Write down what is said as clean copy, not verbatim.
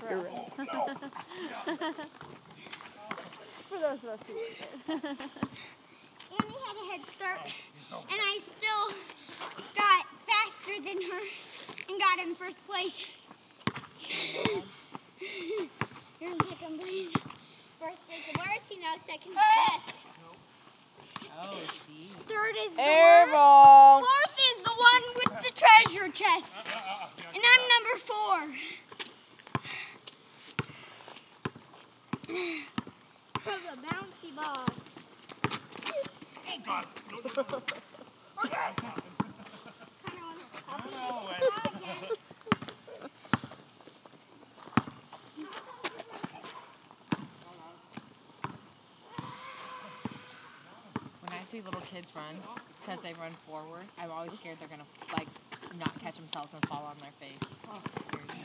for us. For those of us who were there. Annie had a head start, and I still got faster than her and got in first place. You're in second place. First is the worst, second is best. Oh, see. Third is the Airball. worst. Fourth is the one with the treasure chest. And I'm number 4. From the bouncy ball. Oh, God. Okay. When I see little kids run, because they run forward, I'm always scared they're going to, like, not catch themselves and fall on their face. Oh, it scares me.